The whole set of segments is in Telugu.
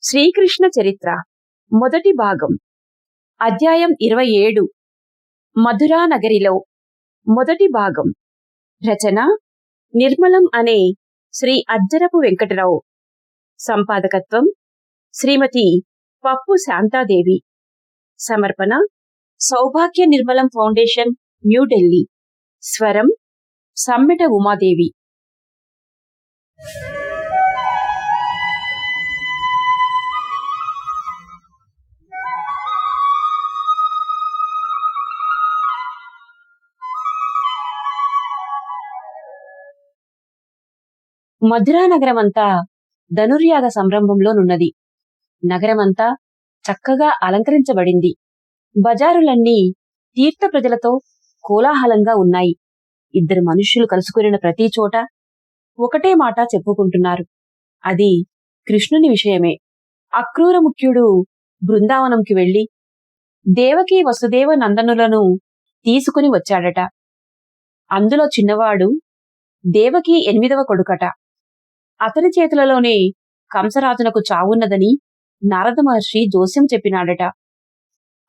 శ్రీకృష్ణ చరిత్ర మొదటి భాగం అధ్యాయం 27 మధురా నగరిలో మొదటి భాగం. రచన నిర్మలం అనే శ్రీ అజ్జరపు వెంకటరావు. సంపాదకత్వం శ్రీమతి పప్పు శాంతాదేవి. సమర్పణ సౌభాగ్య నిర్మలం ఫౌండేషన్, న్యూఢిల్లీ. స్వరం సమ్మెట ఉమాదేవి. మధురా నగరమంతా ధనుర్యాగ సంరంభంలోనున్నది. నగరమంతా చక్కగా అలంకరించబడింది. బజారులన్నీ తీర్థ ప్రజలతో కోలాహలంగా ఉన్నాయి. ఇద్దరు మనుష్యులు కలుసుకున్న ప్రతి చోట ఒకటే మాట చెప్పుకుంటున్నారు. అది కృష్ణుని విషయమే. అక్రూర ముఖ్యుడు బృందావనంకి వెళ్లి దేవకీ వసుదేవ నందనులను తీసుకుని వచ్చాడట. అందులో చిన్నవాడు దేవకీ 8వ కొడుకట. అతని చేతులలోనే కంసరాజునకు చావున్నదని నారద మహర్షి జోస్యం చెప్పినాడట.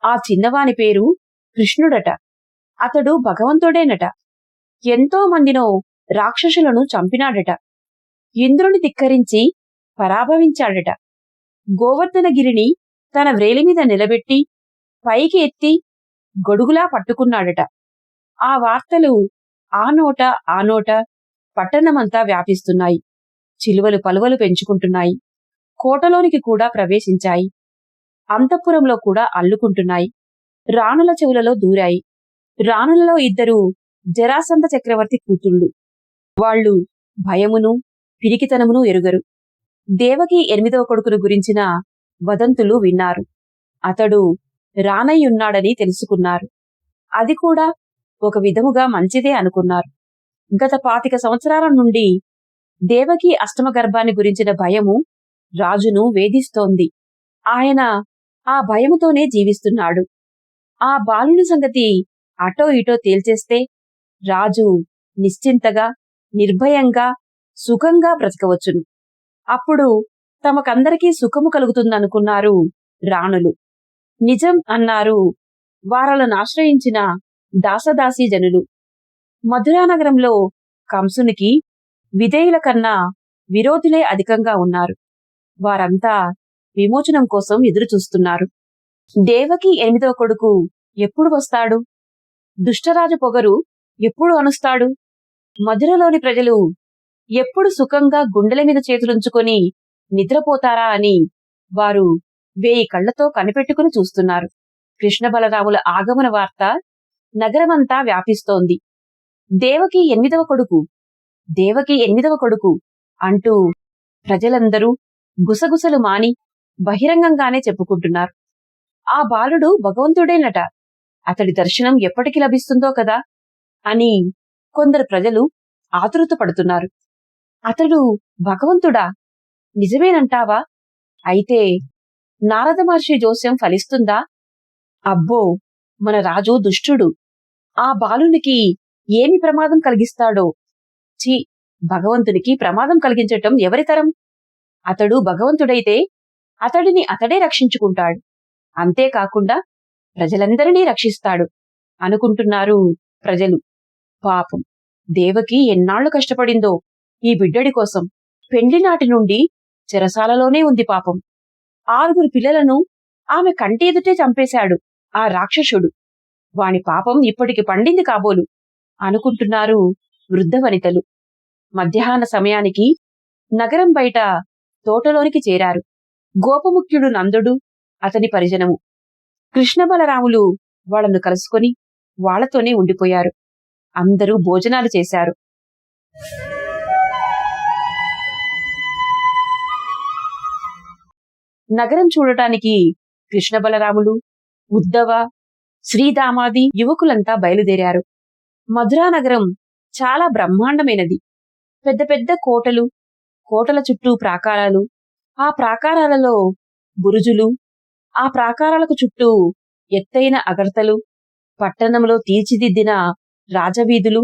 ఆ చిన్నవాని పేరు కృష్ణుడట. అతడు భగవంతుడేనట. ఎంతో మందినో రాక్షసులను చంపినాడట. ఇంద్రుని ధిక్కరించి పరాభవించాడట. గోవర్ధనగిరిని తన వ్రేలిమీద నిలబెట్టి పైకి ఎత్తి గొడుగులా పట్టుకున్నాడట. ఆ వార్తలు ఆ నోట పట్టణమంతా వ్యాపిస్తున్నాయి. చిలువలు పలువలు పెంచుకుంటున్నాయి. కోటలోనికి కూడా ప్రవేశించాయి. అంతఃపురంలో కూడా అల్లుకుంటున్నాయి. రాణుల చెవులలో దూరాయి. రాణులలో 2 జరాసంధ చక్రవర్తి కూతుళ్ళు. వాళ్ళు భయమును పిరికితనమును ఎరుగరు. దేవకి 8వ కొడుకును గురించిన వదంతులు విన్నారు. అతడు రానయ్యున్నాడని తెలుసుకున్నారు. అది కూడా ఒక విధముగా మంచిదే అనుకున్నారు. గత 25 సంవత్సరాల నుండి దేవకి అష్టమ గర్భాన్ని గురించిన భయము రాజును వేధిస్తోంది. ఆయన ఆ భయముతోనే జీవిస్తున్నాడు. ఆ బాలుని సంగతి అటో ఇటో తేల్చేస్తే రాజు నిశ్చింతగా, నిర్భయంగా, సుఖంగా బ్రతకవచ్చును. అప్పుడు తమకందరికీ సుఖము కలుగుతుందనుకున్నారు రాణులు. నిజం అన్నారు వారలను ఆశ్రయించిన దాసదాసీ జనులు. మధురానగరంలో కంసునికి విధేయుల కన్నా విరోధులే అధికంగా ఉన్నారు. వారంతా విమోచనం కోసం ఎదురుచూస్తున్నారు. దేవకి 8వ కొడుకు ఎప్పుడు వస్తాడు? దుష్టరాజు పొగరు ఎప్పుడు అణుస్తాడు? మధురలోని ప్రజలు ఎప్పుడు సుఖంగా గుండెల మీద చేతులుంచుకొని నిద్రపోతారా అని వారు 1000 కళ్లతో కనిపెట్టుకుని చూస్తున్నారు. కృష్ణ బలరాముల ఆగమన వార్త నగరమంతా వ్యాపిస్తోంది. దేవకి 8వ కొడుకు, దేవకి 8వ కొడుకు అంటూ ప్రజలందరూ గుసగుసలు మాని బహిరంగంగానే చెప్పుకుంటున్నారు. ఆ బాలుడు భగవంతుడేనట. అతడి దర్శనం ఎప్పటికి లభిస్తుందో కదా అని కొందరు ప్రజలు ఆతృత పడుతున్నారు. అతడు భగవంతుడా? నిజమేనంటావా? అయితే నారద మహర్షి జోస్యం ఫలిస్తుందా? అబ్బో, మన రాజు దుష్టుడు. ఆ బాలునికి ఏమి ప్రమాదం కలిగిస్తాడో? ఛీ, భగవంతునికి ప్రమాదం కలిగించటం ఎవరితరం? అతడు భగవంతుడైతే అతడిని అతడే రక్షించుకుంటాడు. అంతేకాకుండా ప్రజలందరినీ రక్షిస్తాడు అనుకుంటున్నారు ప్రజలు. పాపం, దేవకి ఎన్నాళ్లు కష్టపడిందో ఈ బిడ్డడి కోసం. పెండ్లినాటి నుండి చెరసాలలోనే ఉంది పాపం. 6 పిల్లలను ఆమె కంటి ఎదుటే చంపేశాడు ఆ రాక్షసుడు. వాని పాపం ఇప్పటికి పండింది కాబోలు అనుకుంటున్నారు వృద్ధ వనితలు. మధ్యాహ్న సమయానికి నగరం బయట తోటలోనికి చేరారు గోపముఖ్యుడు నందుడు, అతని పరిజనము. కృష్ణ బలరాములు వాళ్లను కలుసుకొని వాళ్లతోనే ఉండిపోయారు. అందరూ భోజనాలు చేశారు. నగరం చూడటానికి కృష్ణ బలరాములు, ఉద్ధవ, శ్రీదామాది యువకులంతా బయలుదేరారు. మధురా నగరం చాలా బ్రహ్మాండమైనది. పెద్ద పెద్ద కోటలు, కోటల చుట్టూ ప్రాకారాలు, ఆ ప్రాకారాలలో బురుజులు, ఆ ప్రాకారాలకు చుట్టూ ఎత్తైన అగర్తలు, పట్టణంలో తీర్చిదిద్దిన రాజవీధులు,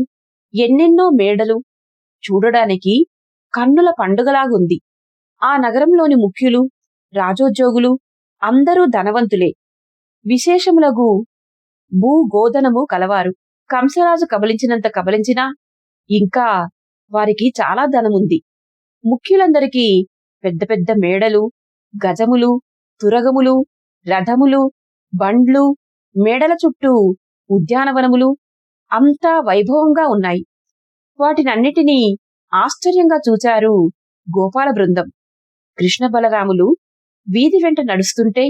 ఎన్నెన్నో మేడలు. చూడడానికి కన్నుల పండుగలాగుంది. ఆ నగరంలోని ముఖ్యులు, రాజోద్యోగులు అందరూ ధనవంతులే. విశేషములగు భూగోధనము కలవారు. కంసరాజు కబలించినంత కబలించినా ఇంకా వారికి చాలా ధనముంది. ముఖ్యులందరికీ పెద్ద పెద్ద మేడలు, గజములు, తురగములు, రథములు, బండ్లు, మేడల చుట్టూ ఉద్యానవనములు అంతా వైభవంగా ఉన్నాయి. వాటినన్నిటినీ ఆశ్చర్యంగా చూచారు గోపాల బృందం. కృష్ణ బలరాములు వీధి వెంట నడుస్తుంటే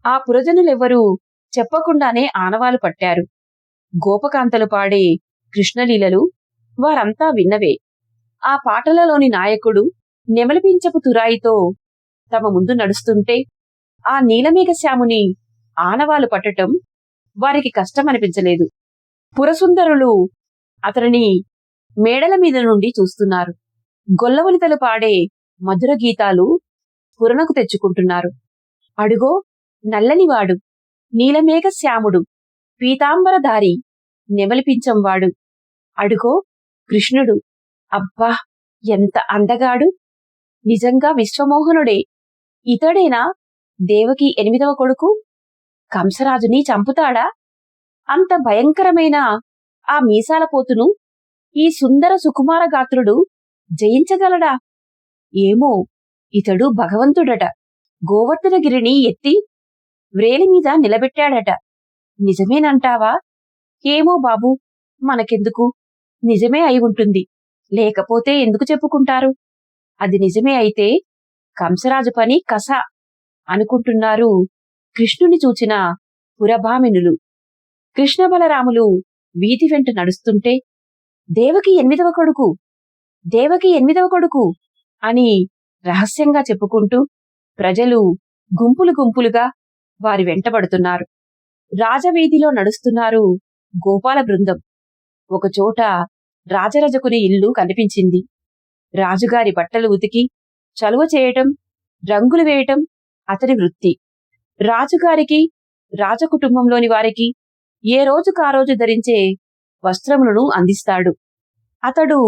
ఆ పురజనులెవ్వరూ చెప్పకుండానే ఆనవాలు పట్టారు. గోపకాంతలు పాడే కృష్ణలీలలు వారంతా విన్నవే. ఆ పాటలలోని నాయకుడు నెమలిపించపు తురాయితో తమ ముందు నడుస్తుంటే ఆ నీలమేఘశ్యాముని ఆనవాలు పట్టటం వారికి కష్టమనిపించలేదు. పురసుందరులు అతనిని మేడల మీద నుండి చూస్తున్నారు. గొల్లవనితలు పాడే మధుర గీతాలు పురణకు తెచ్చుకుంటున్నారు. అడుగో నల్లనివాడు, నీలమేఘశ్యాముడు, పీతాంబరధారి, నెమలిపించంవాడు, అడుగో కృష్ణుడు, అబ్బా ఎంత అందగాడు, నిజంగా విశ్వమోహనుడే, ఇతడేనా దేవకి 8వ కొడుకు? కంసరాజుని చంపుతాడా? అంత భయంకరమైన ఆ మీసాల పోతును ఈ సుందర సుకుమార గాత్రుడు జయించగలడా? ఏమో, ఇతడు భగవంతుడట. గోవర్ధనగిరిని ఎత్తి వ్రేలిమీద నిలబెట్టాడట. నిజమేనంటావా? ఏమో బాబూ, మనకెందుకు? నిజమే అయి ఉంటుంది. లేకపోతే ఎందుకు చెప్పుకుంటారు? అది నిజమే అయితే కంసరాజు పని కస అనుకుంటున్నారు కృష్ణుని చూచిన పురభామినులు. కృష్ణ బలరాములు వీధి వెంట నడుస్తుంటే దేవకి 8వ కొడుకు, దేవకి 8వ కొడుకు అని రహస్యంగా చెప్పుకుంటూ ప్రజలు గుంపులు గుంపులుగా వారి వెంటబడుతున్నారు. రాజవీధిలో నడుస్తున్నారు గోపాల బృందం. ఒకచోట రాజరజకుని ఇల్లు కనిపించింది. రాజుగారి బట్టలు ఉతికి చలువ చేయటం, రంగులు వేయటం అతని వృత్తి. రాజుగారికి, రాజకుటుంబంలోని వారికి ఏ రోజుకారోజు ధరించే వస్త్రములను అందిస్తాడు. అతడు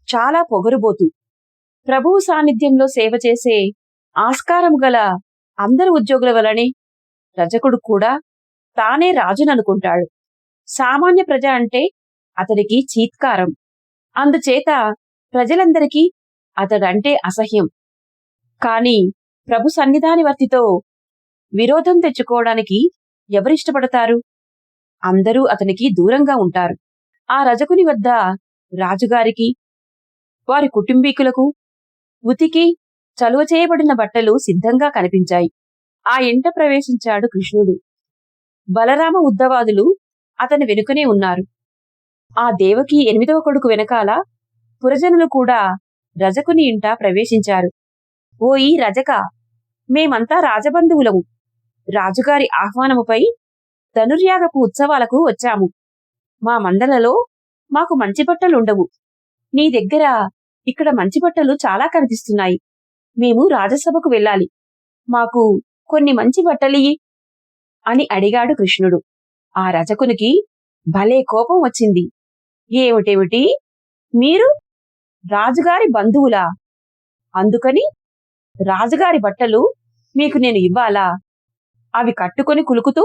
చాలా పొగరుబోతు. ప్రభువు సాన్నిధ్యంలో సేవ చేసే ఆస్కారము గల అందరు ఉద్యోగుల వలనే రజకుడు కూడా తానే రాజుననుకుంటాడు. సామాన్య ప్రజ అంటే అతడికి చీత్కారం. అందుచేత ప్రజలందరికీ అతడంటే అసహ్యం. కాని ప్రభు సన్నిధానవర్తితో విరోధం తెచ్చుకోవడానికి ఎవరిష్టపడతారు? అందరూ అతనికి దూరంగా ఉంటారు. ఆ రజకుని వద్ద రాజుగారికి, వారి కుటుంబీకులకు ఉతికి చలువ చేయబడిన బట్టలు సిద్ధంగా కనిపించాయి. ఆ ఇంట ప్రవేశించాడు కృష్ణుడు. బలరామ ఉద్దవాదులు అతని వెనుకనే ఉన్నారు. ఆ దేవకి 8వ కొడుకు వెనకాల పురజనులు కూడా రజకుని ఇంట ప్రవేశించారు. ఓయి రజక, మేమంతా రాజబంధువులము. రాజుగారి ఆహ్వానముపై ధనుర్యాగపు ఉత్సవాలకు వచ్చాము. మా మందలలో మాకు మంచి బట్టలుండవు. నీ దగ్గర ఇక్కడ మంచి బట్టలు చాలా కనిపిస్తున్నాయి. మేము రాజసభకు వెళ్ళాలి. మాకు కొన్ని మంచి బట్టలియ్యి అని అడిగాడు కృష్ణుడు. ఆ రజకునికి భలే కోపం వచ్చింది. ఏమిటేమిటి, మీరు రాజుగారి బంధువులా? అందుకని రాజుగారి బట్టలు మీకు నేను ఇవ్వాలా? అవి కట్టుకొని కులుకుతూ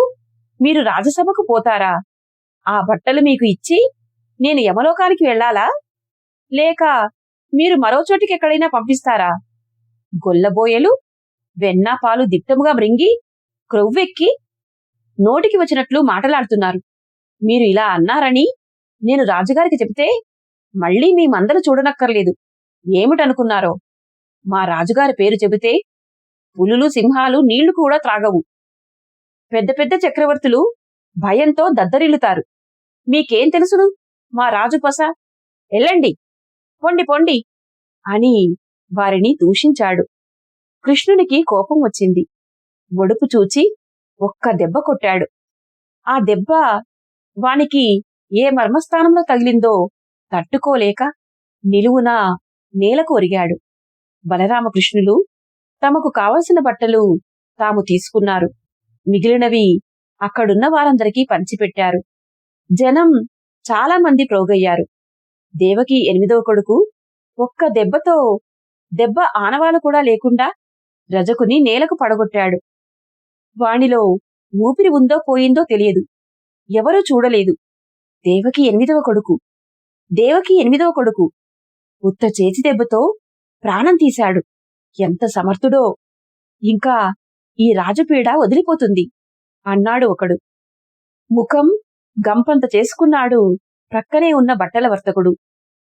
మీరు రాజసభకు పోతారా? ఆ బట్టలు మీకు ఇచ్చి నేను యమలోకానికి వెళ్ళాలా? లేక మీరు మరో చోటికి ఎక్కడైనా పంపిస్తారా? గొల్లబోయలు వెన్న పాలు దిట్టముగా మృంగి క్రొవ్వెక్కి నోటికి వచ్చినట్లు మాటలాడుతున్నారు. మీరు ఇలా అన్నారని నేను రాజుగారికి చెబితే మళ్ళీ మీ మందలు చూడనక్కర్లేదు. ఏమిటనుకున్నారో? మా రాజుగారి పేరు చెబితే పులులు, సింహాలు నీళ్లు కూడా త్రాగవు. పెద్ద పెద్ద చక్రవర్తులు భయంతో దద్దరిల్లుతారు. మీకేం తెలుసును మా రాజు పస? ఎల్లండి, పొండి పొండి అని వారిని దూషించాడు. కృష్ణునికి కోపం వచ్చింది. ఒడుపు చూచి ఒక్క దెబ్బ కొట్టాడు. ఆ దెబ్బ వానికి ఏ మర్మస్థానంలో తగిలిందో తట్టుకోలేక నిలువునా నేలకు ఒరిగాడు. బలరామకృష్ణులు తమకు కావలసిన బట్టలు తాము తీసుకున్నారు. మిగిలినవి అక్కడున్న వారందరికీ పంచిపెట్టారు. జనం చాలా మంది ప్రోగయ్యారు. దేవకి 8వ కొడుకు ఒక్క దెబ్బతో దెబ్బ ఆనవాలు కూడా లేకుండా రజకుని నేలకు పడగొట్టాడు. వానిలో ఊపిరి ఉందో పోయిందో తెలియదు. ఎవరూ చూడలేదు. దేవకి ఎనిమిదవ కొడుకు, దేవకి ఎనిమిదవ కొడుకు. ఉత్త చేతి దెబ్బతో ప్రాణం తీశాడు. ఎంత సమర్థుడో! ఇంకా ఈ రాజపీడ వదిలిపోతుంది అన్నాడు ఒకడు. ముఖం గంపంత చేసుకున్నాడు ప్రక్కనే ఉన్న బట్టల వర్తకుడు.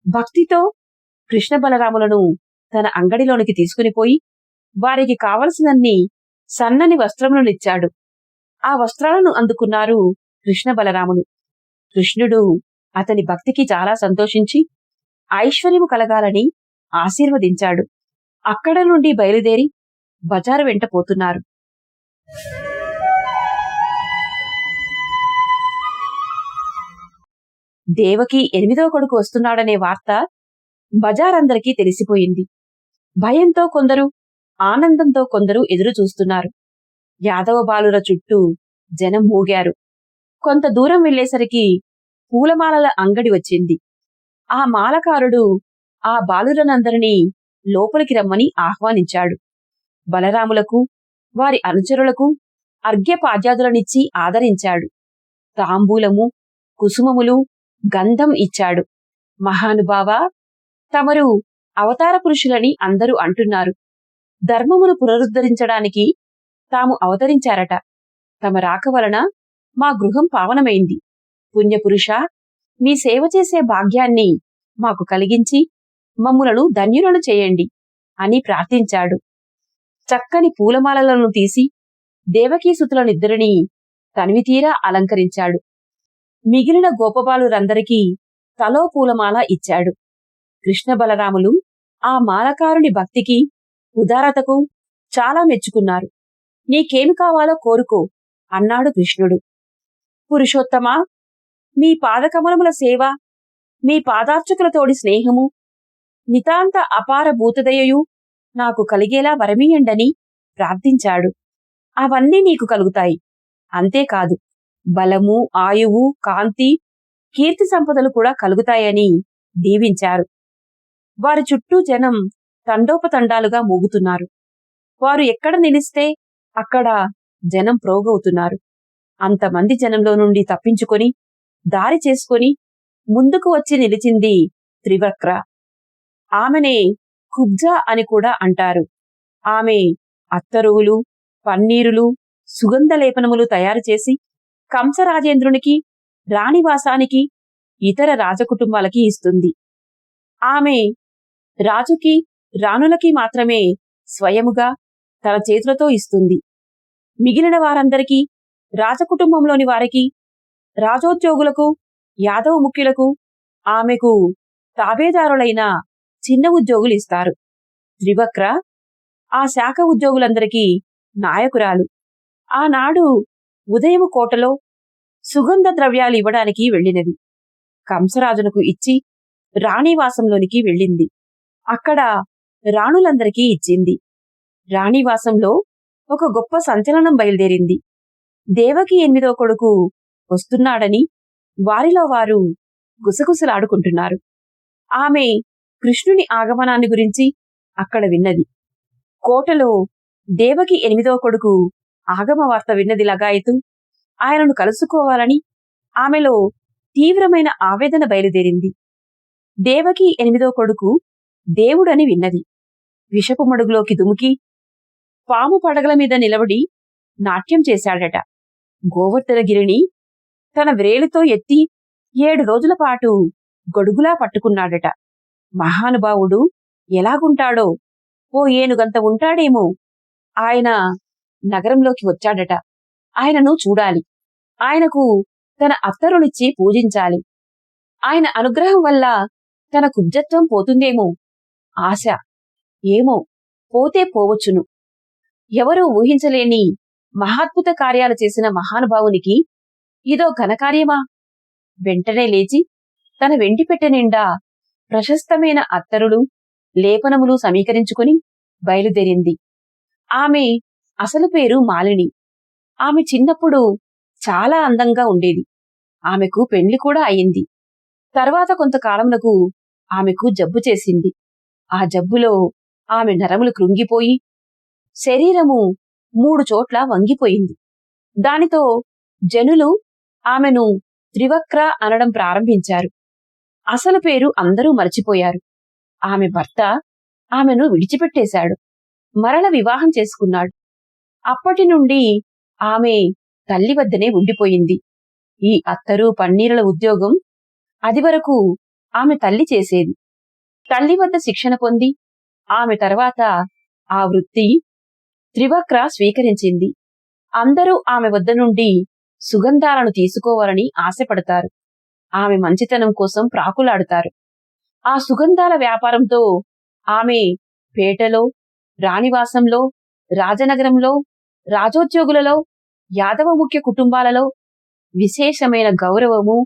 భక్తితో కృష్ణ బలరాములను తన అంగడిలోనికి తీసుకునిపోయి వారికి కావలసినన్ని సన్నని వస్త్రములనిచ్చాడు. ఆ వస్త్రాలను అందుకున్నారు కృష్ణ బలరాములు. కృష్ణుడు అతని భక్తికి చాలా సంతోషించి ఐశ్వర్యము కలగాలని ఆశీర్వదించాడు. అక్కడ నుండి బయలుదేరి బజారు వెంట పోతున్నారు. దేవకి ఎనిమిదవ కొడుకు వస్తున్నాడనే వార్త బజారందరికీ తెలిసిపోయింది. భయంతో కొందరు, ఆనందంతో కొందరు ఎదురు చూస్తున్నారు. యాదవ బాలుర చుట్టూ జనం మూగారు. కొంత దూరం వెళ్లేసరికి పూలమాలల అంగడి వచ్చింది. ఆ మాలకారుడు ఆ బాలురనందరినీ లోపలికి రమ్మని ఆహ్వానించాడు. బలరాములకు, వారి అనుచరులకు అర్ఘ్యపాద్యాదులనిచ్చి ఆదరించాడు. తాంబూలము, కుసుమములు, గంధం ఇచ్చాడు. మహానుభావా, తమరు అవతార పురుషులని అందరూ అంటున్నారు. ధర్మమును పునరుద్ధరించడానికి తాము అవతరించారట. తమ రాక వలన మా గృహం పావనమైంది. పుణ్యపురుష, మీ సేవ చేసే భాగ్యాన్ని మాకు కలిగించి మమ్ములను ధన్యులను చేయండి అని ప్రార్థించాడు. చక్కని పూలమాలలను తీసి దేవకీసుతులనిద్దరినీ తనివితీరా అలంకరించాడు. మిగిలిన గోపబాలురందరికీ తలో పూలమాల ఇచ్చాడు. కృష్ణ బలరాములు ఆ మాలకారుని భక్తికి, ఉదారతకు చాలా మెచ్చుకున్నారు. నీకేమి కావాలో కోరుకో అన్నాడు కృష్ణుడు. పురుషోత్తమా, మీ పాదకమలముల సేవ, మీ పాదార్చకులతోడి స్నేహము, నితాంత అపార భూతదయయు నాకు కలిగేలా వరమీయండని ప్రార్థించాడు. అవన్నీ నీకు కలుగుతాయి. అంతేకాదు, బలము, ఆయువు, కాంతి, కీర్తి సంపదలు కూడా కలుగుతాయని దీవించారు. వారి చుట్టూ జనం తండోపతండాలుగా మూగుతున్నారు. వారు ఎక్కడ నిలిస్తే అక్కడ జనం ప్రోగవుతున్నారు. అంతమంది జనంలో నుండి తప్పించుకొని దారి చేసుకొని ముందుకు వచ్చి నిలిచింది త్రివక్ర. ఆమెనే కుబ్జా అని కూడా అంటారు. ఆమె అత్తరువులు, పన్నీరులు, సుగంధలేపనములు తయారు చేసి కంసరాజేంద్రునికి, రాణివాసానికి, ఇతర రాజకుటుంబాలకి ఇస్తుంది. ఆమె రాజుకి, రాణులకి మాత్రమే స్వయముగా తన చేతులతో ఇస్తుంది. మిగిలిన వారందరికీ, రాజకుటుంబంలోని వారికి, రాజోద్యోగులకు, యాదవ ముఖ్యులకు ఆమెకు తాబేదారులైన చిన్న ఉద్యోగులు ఇస్తారు. త్రివక్ర ఆ శాఖ ఉద్యోగులందరికీ నాయకురాలు. ఆనాడు ఉదయము కోటలో సుగంధ ద్రవ్యాలు ఇవ్వడానికి వెళ్ళినది. కంసరాజునకు ఇచ్చి రాణివాసంలోనికి వెళ్ళింది. అక్కడ రాణులందరికీ ఇచ్చింది. రాణివాసంలో ఒక గొప్ప సంచలనం బయలుదేరింది. దేవకి ఎనిమిదో కొడుకు వస్తున్నాడని వారిలో వారు గుసగుసలాడుకుంటున్నారు. ఆమె కృష్ణుని ఆగమనాన్ని గురించి అక్కడ విన్నది. కోటలో దేవకి ఎనిమిదో కొడుకు ఆగమ వార్త విన్నది లగాయతు. ఆయనను కలుసుకోవాలని ఆమెలో తీవ్రమైన ఆవేదన బయలుదేరింది. దేవకి ఎనిమిదో కొడుకు దేవుడని విన్నది. విషపు మడుగులోకి దుముకి పాము పడగల మీద నిలబడి నాట్యం చేశాడట. గోవర్ధనగిరిని తన వ్రేలితో ఎత్తి 7 రోజుల పాటు గొడుగులా పట్టుకున్నాడట. మహానుభావుడు ఎలాగుంటాడో, ఓ ఏనుగంత ఉంటాడేమో. ఆయన నగరంలోకి వచ్చాడట. ఆయనను చూడాలి. ఆయనకు తన అత్తరులిచ్చి పూజించాలి. ఆయన అనుగ్రహం వల్ల తన కుబ్జత్వం పోతుందేమో ఆశ. ఏమో, పోతే పోవచ్చును. ఎవరూ ఊహించలేని మహాద్భుత కార్యాలు చేసిన మహానుభావునికి ఇదో ఘనకార్యమా? వెంటనే లేచి తన వెండిపెట్టె నిండా ప్రశస్తమైన అత్తరులు, లేపనములు సమీకరించుకుని బయలుదేరింది. ఆమె అసలు పేరు మాలిని. ఆమె చిన్నప్పుడు చాలా అందంగా ఉండేది. ఆమెకు పెండ్లి కూడా అయింది. తర్వాత కొంతకాలమునకు ఆమెకు జబ్బు చేసింది. ఆ జబ్బులో ఆమె నరములు కృంగిపోయి శరీరము 3 చోట్ల వంగిపోయింది. దానితో జనులు ఆమెను త్రివక్ర అనడం ప్రారంభించారు. అసలు పేరు అందరూ మరచిపోయారు. ఆమె భర్త ఆమెను విడిచిపెట్టేశాడు. మరల వివాహం చేసుకున్నాడు. అప్పటి నుండి ఆమె తల్లి వద్దనే ఉండిపోయింది. ఈ అత్తరు పన్నీరుల ఉద్యోగం అదివరకు ఆమె తల్లి చేసేది. తల్లి వద్ద శిక్షణ పొంది ఆమె తర్వాత ఆ వృత్తి త్రివక్ర స్వీకరించింది. అందరూ ఆమె వద్ద నుండి సుగంధాలను తీసుకోవాలని ఆశపడతారు. ఆమె మంచితనం కోసం ప్రాకులాడుతారు. ఆ సుగంధాల వ్యాపారంతో ఆమె పేటలో, రాణివాసంలో, రాజనగరంలో, రాజోద్యోగులలో, యాదవ ముఖ్య కుటుంబాలలో విశేషమైన గౌరవము,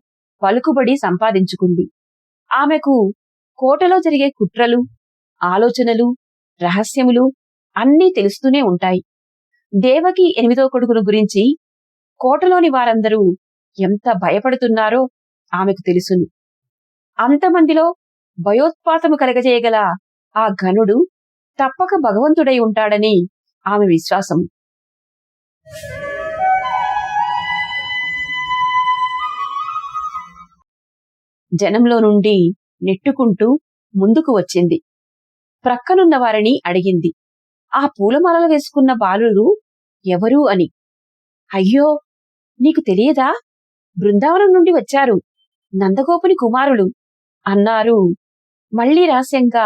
పలుకుబడి సంపాదించుకుంది. ఆమెకు కోటలో జరిగే కుట్రలు, ఆలోచనలు, రహస్యములు అన్నీ తెలుస్తూనే ఉంటాయి. దేవకి 8వ కొడుకును గురించి కోటలోని వారందరూ ఎంత భయపడుతున్నారో ఆమెకు తెలుసును. అంతమందిలో భయోత్పాతము కలగజేయగల ఆ ఘనుడు తప్పక భగవంతుడై ఉంటాడని ఆమె విశ్వాసం. జనంలో నుండి నెట్టుకుంటూ ముందుకు వచ్చింది. ప్రక్కనున్న వారిని అడిగింది, ఆ పూలమాలలు వేసుకున్న బాలురు ఎవరు అని. అయ్యో, నీకు తెలియదా? బృందావనం నుండి వచ్చారు, నందగోపుని కుమారులు అన్నారు. మళ్లీ రహస్యంగా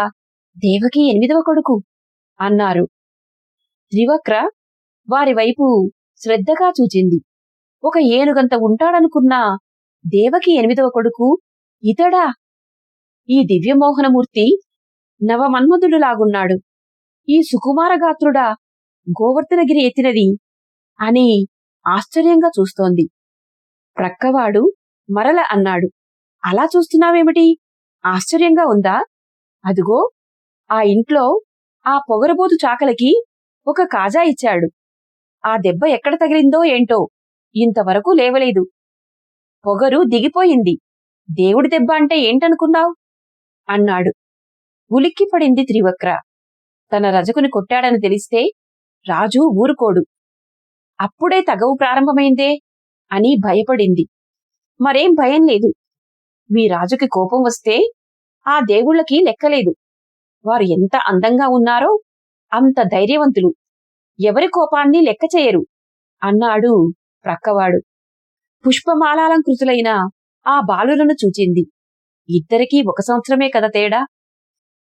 దేవకి 8వ కొడుకు అన్నారు. త్రివక్ర వారి వైపు శ్రద్ధగా చూచింది. ఒక ఏనుగంత ఉంటాడనుకున్న దేవకి 8వ కొడుకు ఇతడా? ఈ దివ్యమోహనమూర్తి నవమన్మధుడులాగున్నాడు. ఈ సుకుమారగాత్రుడా గోవర్ధనగిరి ఎత్తినది అని ఆశ్చర్యంగా చూస్తోంది. ప్రక్కవాడు మరల అన్నాడు, అలా చూస్తున్నావేమిటి? ఆశ్చర్యంగా ఉందా? అదుగో ఆ ఇంట్లో ఆ పొగరబోతు చాకలికి ఒక కాజా ఇచ్చాడు. ఆ దెబ్బ ఎక్కడ తగిలిందో ఏంటో ఇంతవరకు లేవలేదు. పొగరు దిగిపోయింది. దేవుడి దెబ్బ అంటే ఏంటనుకున్నావు అన్నాడు. ఉలిక్కిపడింది త్రివక్ర. తన రజకుని కొట్టాడని తెలిస్తే రాజు ఊరుకోడు. అప్పుడే తగవు ప్రారంభమైందే అని భయపడింది. మరేం భయం లేదు. మీ రాజుకి కోపం వస్తే ఆ దేవుళ్ళకి లెక్కలేదు. వారు ఎంత అందంగా ఉన్నారో అంత ధైర్యవంతులు. ఎవరి కోపాన్ని లెక్క చేయరు అన్నాడు ప్రక్కవాడు. పుష్పమాలాలంకృతులైన ఆ బాలులను చూచింది. ఇద్దరికీ 1 సంవత్సరమే కదా తేడా.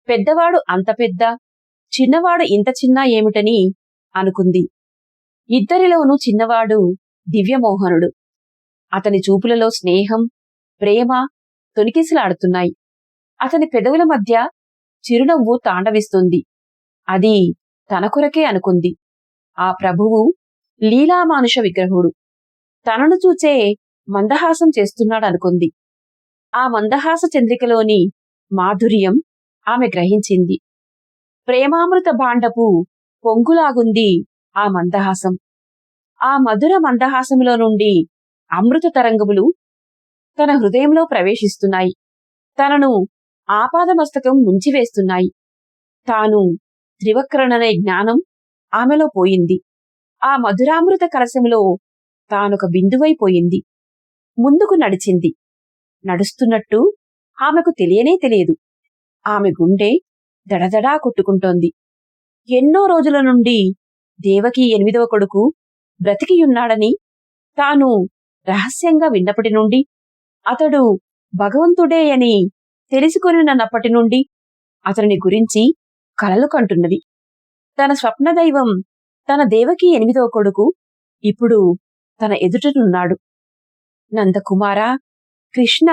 పెద్దవాడు అంత పెద్ద, చిన్నవాడు ఇంత చిన్న ఏమిటని అనుకుంది. ఇద్దరిలోనూ చిన్నవాడు దివ్యమోహనుడు. అతని చూపులలో స్నేహం, ప్రేమ తొణికిసలాడుతున్నాయి. అతని పెదవుల మధ్య చిరునవ్వు తాండవిస్తుంది. అది తన కొరకే అనుకుంది. ఆ ప్రభువు లీలామానుష విగ్రహుడు. తనను చూచే మందహాసం చేస్తున్నాడనుకుంది. ఆ మందహాస చంద్రికలోని మాధుర్యం ఆమె గ్రహించింది. ప్రేమామృత భాండపు పొంగులాగుంది ఆ మందహాసం. ఆ మధుర మందహాసంలో నుండి అమృత తరంగములు తన హృదయంలో ప్రవేశిస్తున్నాయి. తనను ఆపాదమస్తకం ముంచివేస్తున్నాయి. తాను త్రివక్రననే జ్ఞానం ఆమెలో పోయింది. ఆ మధురామృత కలశంలో తానొక బిందువైపోయింది. ముందుకు నడిచింది. నడుస్తున్నట్టు ఆమెకు తెలియనే తెలియదు. ఆమె గుండె దడదడా కొట్టుకుంటోంది. ఎన్నో రోజుల నుండి దేవకి 8వ కొడుకు బ్రతికియున్నాడని తాను రహస్యంగా విన్నప్పటి నుండి, అతడు భగవంతుడే అని తెలుసుకొనినప్పటి నుండి అతని గురించి కలలు కంటున్నది. తన స్వప్నదైవం తన దేవకి 8వ కొడుకు ఇప్పుడు తన ఎదుటనున్నాడు. నందకుమార, కృష్ణ,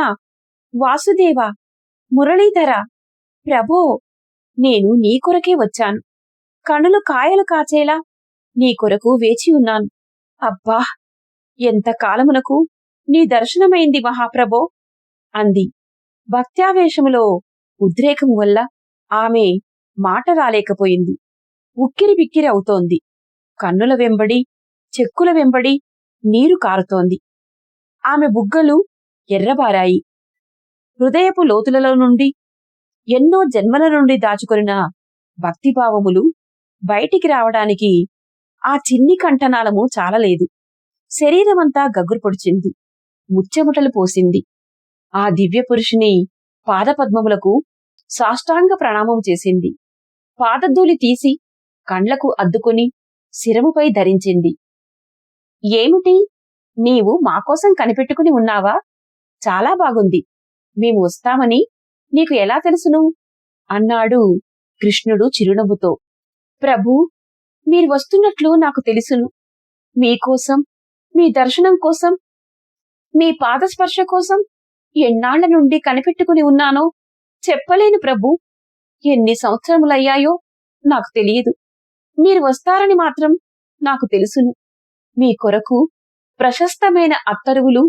వాసుదేవ, మురళీధర, ప్రభో, నేను నీ కొరకే వచ్చాను. కనులు కాయలు కాచేలా నీ కొరకు వేచియున్నాను. అబ్బా, ఎంత కాలమునకు నీ దర్శనమైంది మహాప్రభో అంది. భక్త్యావేశములో ఉద్రేకము వల్ల ఆమె మాట రాలేకపోయింది. ఉక్కిరి బిక్కిరి అవుతోంది. కన్నుల వెంబడి, చెక్కుల వెంబడి నీరు కారుతోంది. ఆమె బుగ్గలు ఎర్రబారాయి. హృదయపు లోతులలో నుండి, ఎన్నో జన్మల నుండి దాచుకొనిన భక్తిభావములు బయటికి రావడానికి ఆ చిన్ని కంఠనాళము చాలలేదు. శరీరమంతా గగురు పొడిచింది, ముచ్చెముటలు పోసింది. ఆ దివ్య పురుషుని పాదపద్మములకు సాష్టాంగ ప్రణామం చేసింది. పాదధూళి తీసి కండ్లకు అద్దుకుని శిరముపై ధరించింది. ఏమిటి, నీవు మాకోసం కనిపెట్టుకుని ఉన్నావా? చాలా బాగుంది. మేము వస్తామని నీకు ఎలా తెలుసును? అన్నాడు కృష్ణుడు చిరునవ్వుతో. ప్రభూ, మీరు వస్తున్నట్లు నాకు తెలుసును. మీకోసం, మీ దర్శనం కోసం, మీ పాదస్పర్శ కోసం ఎన్నాళ్ల నుండి కనిపెట్టుకుని ఉన్నానో చెప్పలేను ప్రభూ. ఎన్ని సంవత్సరములయ్యాయో నాకు తెలియదు. మీరు వస్తారని మాత్రం నాకు తెలుసును. మీ కొరకు ప్రశస్తమైన అత్తరువులు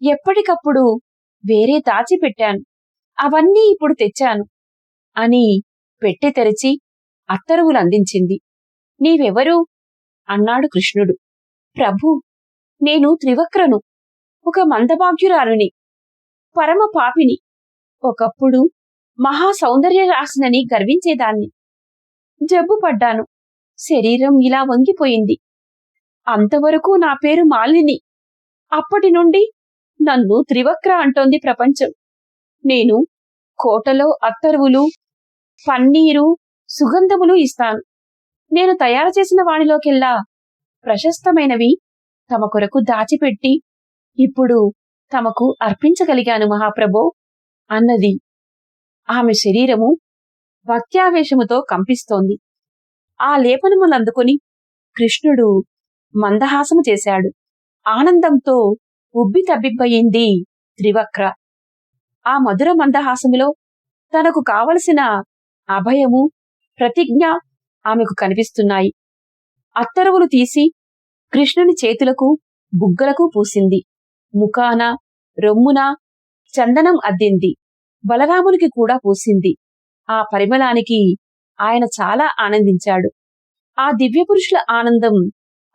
ఎప్పటికప్పుడు వేరే దాచిపెట్టాను. అవన్నీ ఇప్పుడు తెచ్చాను అని పెట్టె తెరిచి అత్తరువులందించింది. నీవెవరు? అన్నాడు కృష్ణుడు. ప్రభూ, నేను త్రివక్రను, ఒక మందభాగ్యురాలుని, పరమ పాపిని. ఒకప్పుడు మహా సౌందర్య రాశినని గర్వించేదాన్ని. జబ్బు పడ్డాను, శరీరం ఇలా వంగిపోయింది. అంతవరకు నా పేరు మాలిని. అప్పటి నుండి నన్ను త్రివక్ర అంటోంది ప్రపంచం. నేను కోటలో అత్తరువులు, పన్నీరు, సుగంధములు ఇస్తాను. నేను తయారు చేసిన వానిలోకెల్లా ప్రశస్తమైనవి తమ కొరకు దాచిపెట్టి ఇప్పుడు తమకు అర్పించగలిగాను మహాప్రభో అన్నది. ఆమె శరీరము భక్త్యావేశముతో కంపిస్తోంది. ఆ లేపనములందుకొని కృష్ణుడు మందహాసము చేశాడు. ఆనందంతో ఉబ్బి తబ్బిబ్బయింది త్రివక్ర. ఆ మధుర మందహాసములో తనకు కావలసిన అభయము, ప్రతిజ్ఞ ఆమెకు కనిపిస్తున్నాయి. అత్తరువులు తీసి కృష్ణుని చేతులకు, బుగ్గలకు పూసింది. ముఖాన, రొమ్మున చందనం అద్దింది. బలరామునికి కూడా పూసింది. ఆ పరిమళానికి ఆయన చాలా ఆనందించాడు. ఆ దివ్యపురుషుల ఆనందం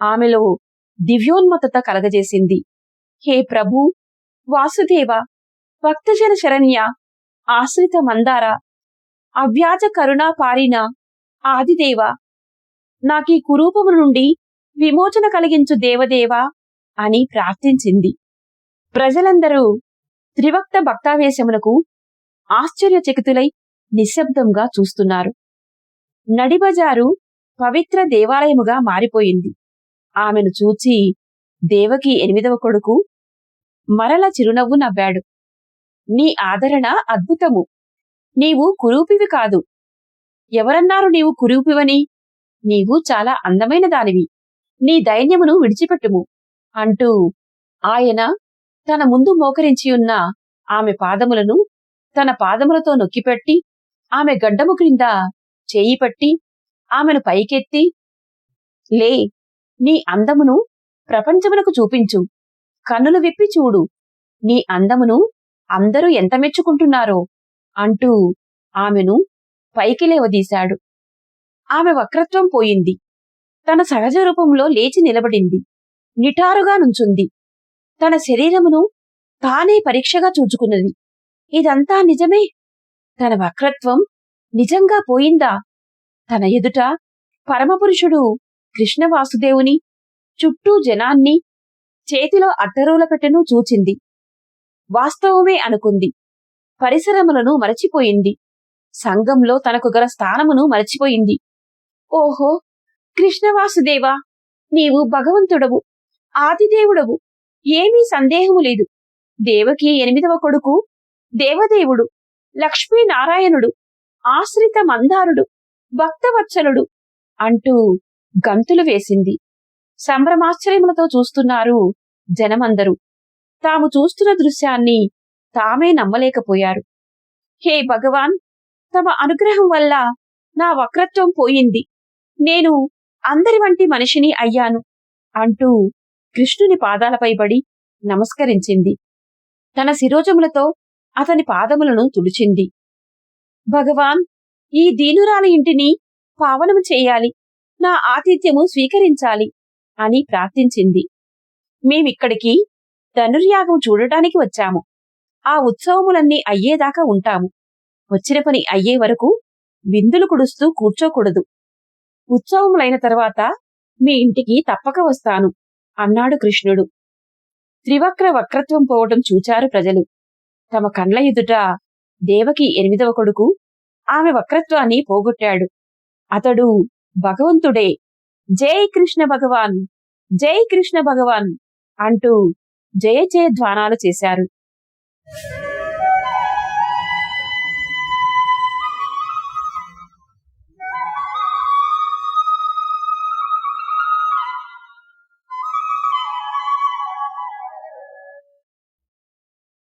ఆమెలో దివ్యోన్మత్తత కలగజేసింది. హే ప్రభూ, వాసుదేవ, భక్తజన శరణ్య, ఆశ్రిత మందార, అవ్యాజ కరుణా పారిన ఆదిదేవ, నాకీ కురూపము నుండి విమోచన కలిగించు దేవదేవా అని ప్రార్థించింది. ప్రజలందరూ త్రివక్త భక్తావేశములకు ఆశ్చర్యచకితులై నిశ్శబ్దంగా చూస్తున్నారు. నడిబజారు పవిత్ర దేవాలయముగా మారిపోయింది. ఆమెను చూచి దేవకి 8వ కొడుకు మరల చిరునవ్వు నవ్వాడు. నీ ఆదరణ అద్భుతము. నీవు కురూపివి కాదు. ఎవరన్నారు నీవు కురూపివని? నీవు చాలా అందమైన దానివి. నీ దైన్యమును విడిచిపెట్టుము అంటూ ఆయన తన ముందు మోకరించియున్న ఆమె పాదములను తన పాదములతో నొక్కిపెట్టి ఆమె గడ్డము క్రింద చేయి పట్టి ఆమెను పైకెత్తి, లే, నీ అందమును ప్రపంచమునకు చూపించు. కన్నులు విప్పి చూడు. నీ అందమును అందరూ ఎంత మెచ్చుకుంటున్నారో అంటూ ఆమెను పైకి లేవదీశాడు. ఆమె వక్రత్వం పోయింది. తన సహజ రూపంలో లేచి నిలబడింది. నిటారుగా నుంచుంది. తన శరీరమును తానే పరీక్షగా చూచుకున్నది. ఇదంతా నిజమే? తన వక్రత్వం నిజంగా పోయిందా? తన ఎదుట పరమపురుషుడు కృష్ణవాసుదేవుని, చుట్టూ జనాన్ని, చేతిలో అట్టరువుల పెట్టెను చూచింది. వాస్తవమే అనుకుంది. పరిసరములను మరచిపోయింది. సంఘంలో తనకు గల స్థానమును మరచిపోయింది. ఓహో, కృష్ణవాసుదేవా, నీవు భగవంతుడవు, ఆదిదేవుడవు, ఏమీ సందేహము లేదు. దేవకి 8వ కొడుకు దేవదేవుడు, లక్ష్మీనారాయణుడు, ఆశ్రిత మందారుడు, భక్తవత్సలుడు అంటూ గంతులు వేసింది. సంభ్రమాశ్చర్యములతో చూస్తున్నారు జనమందరూ. తాము చూస్తున్న దృశ్యాన్ని తామే నమ్మలేకపోయారు. హే భగవాన్, తమ అనుగ్రహం వల్ల నా వక్రత్వం పోయింది. నేను అందరి వంటి మనిషిని అయ్యాను అంటూ కృష్ణుని పాదాలపై పడి నమస్కరించింది. తన శిరోజములతో అతని పాదములను తుడిచింది. భగవాన్, ఈ దీనురాలి ఇంటిని పావనము చేయాలి, నా ఆతిథ్యము స్వీకరించాలి అని ప్రార్థించింది. మేమిక్కడికి ధనుర్యాగం చూడటానికి వచ్చాము. ఆ ఉత్సవములన్నీ అయ్యేదాకా ఉంటాము. వచ్చిన పని అయ్యే వరకు విందులు కుడుస్తూ కూర్చోకూడదు. ఉత్సవములైన తర్వాత మీ ఇంటికి తప్పక వస్తాను అన్నాడు కృష్ణుడు. త్రివక్ర వక్రత్వం పోవటం చూచారు ప్రజలు. తమ కండ్ల ఎదుట దేవకి 8వ కొడుకు ఆమె వక్రత్వాన్ని పోగొట్టాడు. అతడు భగవంతుడే. జై కృష్ణ భగవాన్, జై కృష్ణ భగవాన్ అంటూ జయ జయధ్వానాలు చేశారు.